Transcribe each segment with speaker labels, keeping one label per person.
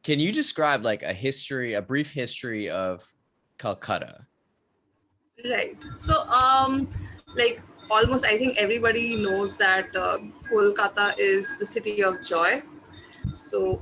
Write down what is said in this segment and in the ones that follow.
Speaker 1: Can you describe like a brief history of Calcutta?
Speaker 2: Right. So, like almost, I think everybody knows that Kolkata is the city of joy. So,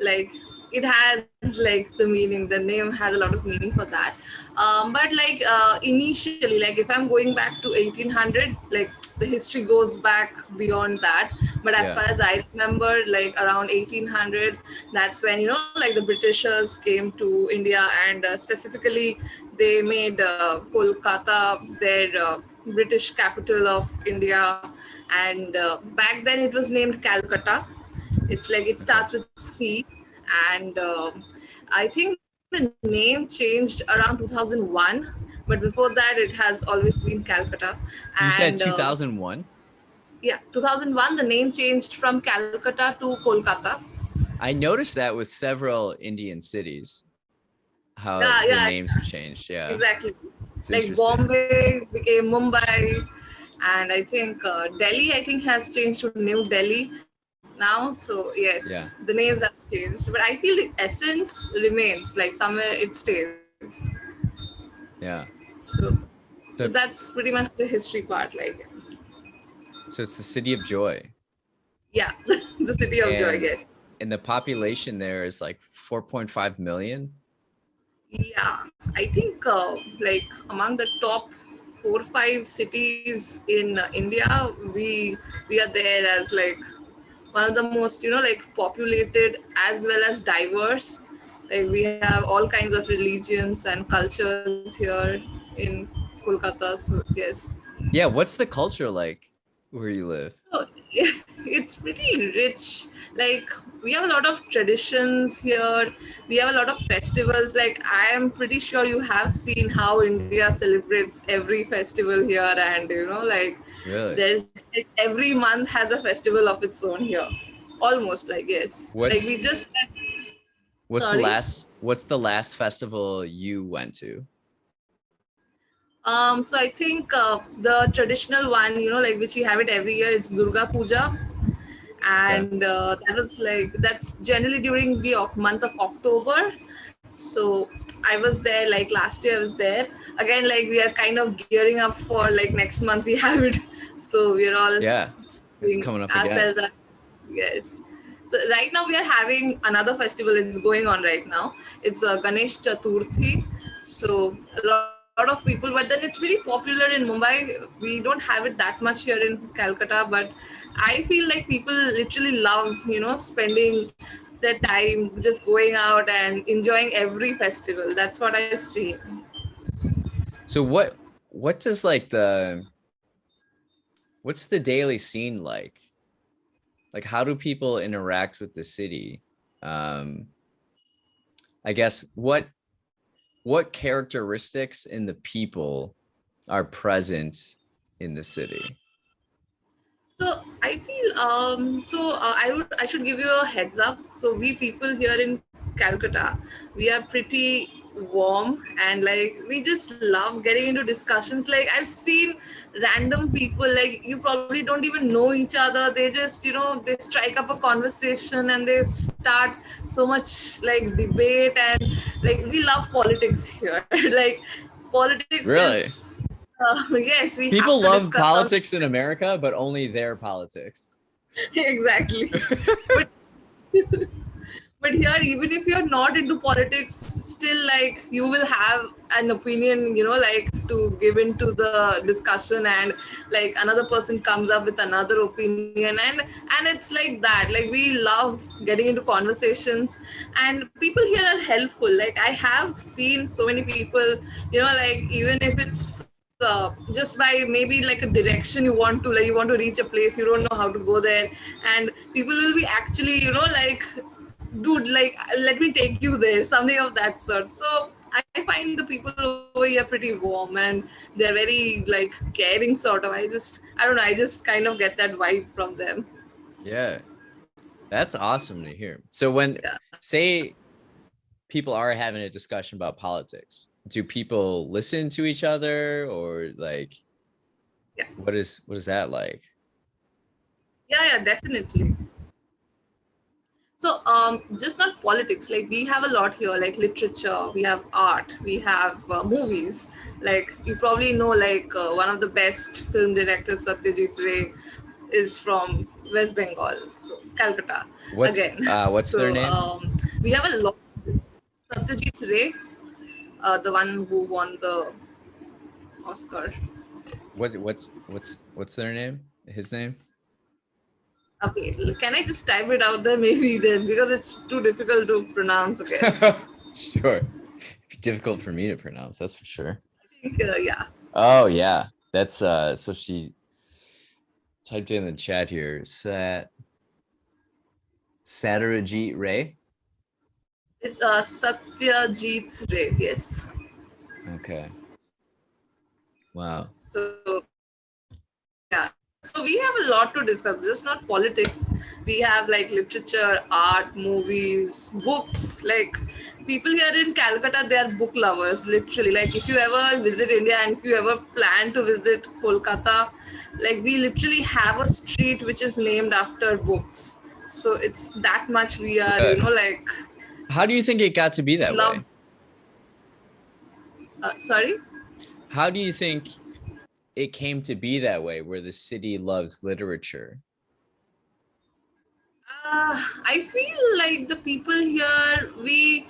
Speaker 2: like it has like the meaning. The name has a lot of meaning for that. But like initially, like if I'm going back to 1800, like the history goes back beyond that. But as
Speaker 1: Yeah.
Speaker 2: far as I remember, like around 1800, that's when like the Britishers came to India, and specifically they made Kolkata their British capital of India. And back then it was named Calcutta. It's like it
Speaker 1: Okay.
Speaker 2: starts with C, and I think the name changed around 2001. But before that, it has always been Calcutta.
Speaker 1: You
Speaker 2: And
Speaker 1: said 2001?
Speaker 2: yeah, 2001, the name changed from Calcutta to Kolkata.
Speaker 1: I noticed that with several Indian cities, how
Speaker 2: Yeah,
Speaker 1: the
Speaker 2: yeah,
Speaker 1: names have changed. Yeah.
Speaker 2: exactly.
Speaker 1: It's
Speaker 2: Like
Speaker 1: interesting.
Speaker 2: Bombay became Mumbai, and I think Delhi, I think, has changed to New Delhi now. So yes, the
Speaker 1: Yeah.
Speaker 2: names have changed, but I feel the essence remains. Like somewhere it stays.
Speaker 1: Yeah.
Speaker 2: So, so
Speaker 1: So
Speaker 2: that's pretty much the history part. Like,
Speaker 1: so it's the city of joy.
Speaker 2: yeah, the city of joy.
Speaker 1: And
Speaker 2: Yes.
Speaker 1: the population there is like 4.5 million.
Speaker 2: Yeah, I think like among the top 4 5 cities in India, we are there as like one of the most like populated as well as diverse. Like we have all kinds of religions and cultures here in Kolkata. So yes.
Speaker 1: Yeah, what's the culture like where you live?
Speaker 2: So it's pretty rich. Like we have a lot of traditions here. We have a lot of festivals. Like I am pretty sure you have seen how India celebrates every festival here, and like
Speaker 1: Really?
Speaker 2: there's like every month has a festival of its own here. Almost like yes. Like
Speaker 1: What's
Speaker 2: we just sorry.
Speaker 1: what's the last festival you went to?
Speaker 2: So I think the traditional one, like which we have it every year, it's Durga Puja,
Speaker 1: Okay.
Speaker 2: and that was like that's generally during the month of October. So I was there like last year. I was there again. Like we are kind of gearing up for like next month we have it. So we're all
Speaker 1: Yeah. It's
Speaker 2: doing
Speaker 1: coming up again.
Speaker 2: ourselves. Yes. So right now we are having another festival. It's going on right now. It's Ganesh Chaturthi. So a lot of people, but then it's pretty popular in Mumbai. We don't have it that much here in Calcutta, but I feel like people literally love, spending their time just going out and enjoying every festival. That's what I see.
Speaker 1: So what does like what's the daily scene like? Like how do people interact with the city? Um I guess what characteristics in the people are present in the city?
Speaker 2: So I feel I should give you a heads up. So we people here in Calcutta, we are pretty warm, and like we just love getting into discussions. Like I've seen random people, like you probably don't even know each other. They just they strike up a conversation and they start so much like debate, and like we love politics here. Like politics
Speaker 1: Really?
Speaker 2: is yes, we have
Speaker 1: People
Speaker 2: to
Speaker 1: love
Speaker 2: discuss on
Speaker 1: politics in America, but only their politics.
Speaker 2: exactly. But but here, even if you're not into politics, still like you will have an opinion, like to give into the discussion, and like another person comes up with another opinion, and it's like that. Like we love getting into conversations, and people here are helpful. Like I have seen so many people, like even if it's just by maybe like a direction you want to, like you want to reach a place, you don't know how to go there, and people will be actually like dude, like let me take you there, something of that sort. So I find the people over here pretty warm, and they're very like caring sort of. I don't know, I just kind of get that vibe from them.
Speaker 1: Yeah, that's awesome to hear. So when
Speaker 2: Yeah.
Speaker 1: say people are having a discussion about politics, do people listen to each other or like
Speaker 2: Yeah,
Speaker 1: what is that like?
Speaker 2: yeah, yeah, definitely. So just not politics, like we have a lot here, like literature, we have art, we have movies. Like you probably know, like one of the best film directors, Satyajit Ray, is from West Bengal, so Calcutta again.
Speaker 1: What's
Speaker 2: So
Speaker 1: their name?
Speaker 2: we have a lot. Satyajit Ray, the one who won the Oscar.
Speaker 1: What's their name? His name?
Speaker 2: Okay, can I just type it out there maybe then, because it's too difficult to pronounce again.
Speaker 1: Sure. It'd be difficult for me to pronounce, that's for sure.
Speaker 2: I think yeah.
Speaker 1: Oh yeah. That's so she typed in the chat here. Satyajit Ray.
Speaker 2: It's Satyajit Ray, yes.
Speaker 1: Okay. Wow.
Speaker 2: So yeah, so we have a lot to discuss, just not politics. We have like literature, art, movies, books. Like people here in Calcutta, they are book lovers, literally. Like if you ever visit India and if you ever plan to visit Kolkata, like we literally have a street which is named after books. So it's that much we are,
Speaker 1: Uh,
Speaker 2: like
Speaker 1: how do you think it got to be
Speaker 2: we
Speaker 1: that
Speaker 2: love.
Speaker 1: way?
Speaker 2: Sorry.
Speaker 1: How do you think it came to be that way, where the city loves literature?
Speaker 2: I feel like the people here, we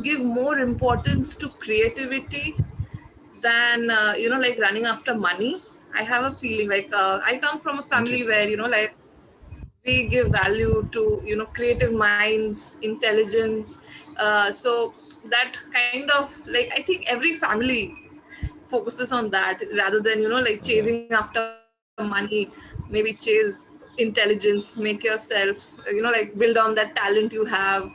Speaker 2: give more importance to creativity than like running after money. I have a feeling like I come from a family where
Speaker 1: Interesting.
Speaker 2: like we give value to creative minds, intelligence. So that kind of, like, I think every family focuses on that rather than like
Speaker 1: Okay.
Speaker 2: chasing after money. Maybe chase intelligence, make yourself like build on that talent you have.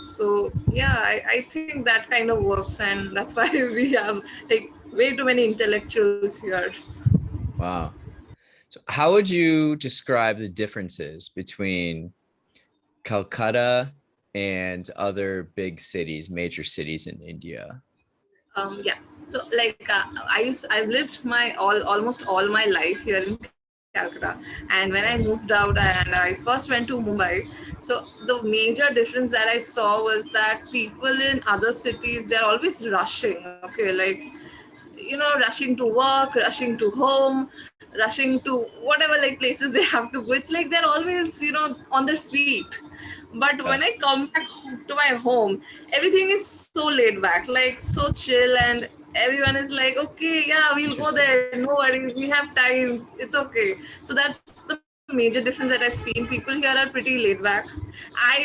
Speaker 2: So yeah, I think that kind of works, and that's why we have like way too many intellectuals here.
Speaker 1: Wow. So how would you describe the differences between Calcutta and other big cities, major cities in India?
Speaker 2: Yeah, so like I've lived my almost all my life here in Calcutta, and when I moved
Speaker 1: Okay.
Speaker 2: out and I first went to Mumbai, so the major difference that I saw was that people in other cities, they're always rushing. Okay, like rushing to work, rushing to home, rushing to whatever like places they have to go. It's like they're always on their feet. But when I come back to my home, everything is so laid back, like so chill, and everyone is like, okay, yeah, we'll go
Speaker 1: Interesting.
Speaker 2: there, no worries, we have time, it's okay. So that's the major difference that I've seen. People here are pretty laid back,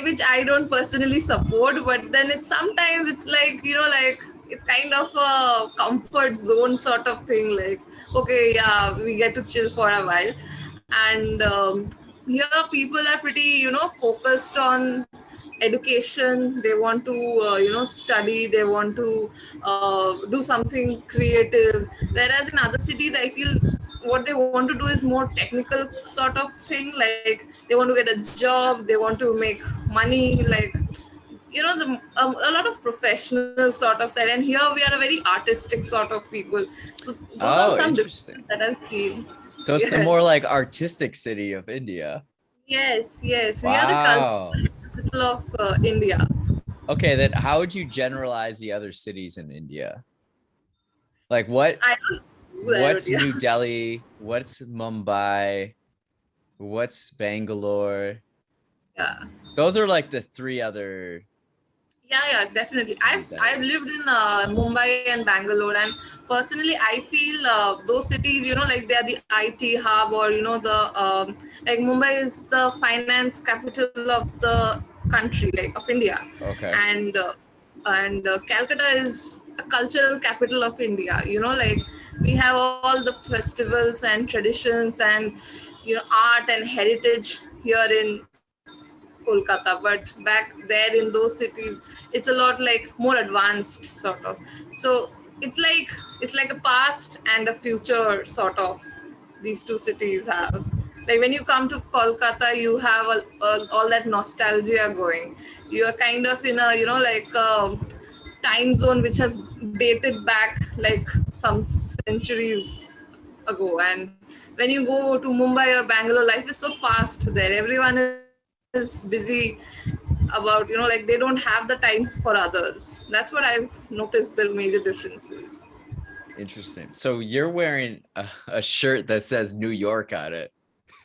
Speaker 2: which I don't personally support, but then it's sometimes it's like like it's kind of a comfort zone sort of thing, like okay, yeah, we get to chill for a while. And here people are pretty focused on education. They want to study, they want to do something creative, whereas in other cities I feel what they want to do is more technical sort of thing. Like they want to get a job, they want to make money, like the a lot of professional sort of side. And here we are a very artistic sort of people. So those are
Speaker 1: Oh,
Speaker 2: some differences
Speaker 1: interesting.
Speaker 2: that I've seen.
Speaker 1: So it's the more
Speaker 2: Yes,
Speaker 1: like artistic city of India.
Speaker 2: yes, we are the
Speaker 1: Wow.
Speaker 2: cultural capital of India.
Speaker 1: Okay, then how would you generalize the other cities in India? Like
Speaker 2: I don't do that, but
Speaker 1: what's
Speaker 2: yeah.
Speaker 1: New Delhi? What's Mumbai? What's Bangalore?
Speaker 2: Yeah,
Speaker 1: Those are like the three other
Speaker 2: yeah, definitely. I've
Speaker 1: cities that
Speaker 2: I've
Speaker 1: I
Speaker 2: lived in Mumbai and Bangalore, and personally, I feel those cities, like they are the IT hub, or the like Mumbai is the finance capital of the country, like of India,
Speaker 1: okay.
Speaker 2: and Calcutta is a cultural capital of India. Like we have all the festivals and traditions and art and heritage here in Kolkata, but back there in those cities, it's a lot like more advanced sort of. So it's like a past and a future sort of. These two cities have, like when you come to Kolkata, you have all that nostalgia going. You are kind of in a like time zone which has dated back like some centuries ago. And when you go to Mumbai or Bangalore, life is so fast there. Everyone is busy, about, like they don't have the time for others. That's what I've noticed the major differences.
Speaker 1: Interesting. So you're wearing a shirt that says New York on it.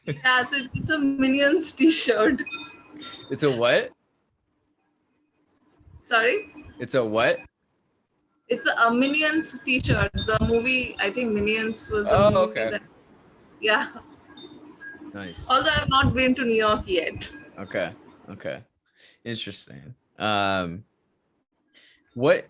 Speaker 2: Yeah, so it's a Minions t-shirt.
Speaker 1: It's a what?
Speaker 2: Sorry?
Speaker 1: It's a what?
Speaker 2: It's a Minions t-shirt. The movie, I think Minions was the
Speaker 1: Oh,
Speaker 2: movie
Speaker 1: okay.
Speaker 2: that, yeah.
Speaker 1: Nice.
Speaker 2: Although I've not been to New York yet.
Speaker 1: Okay. Okay. Interesting. What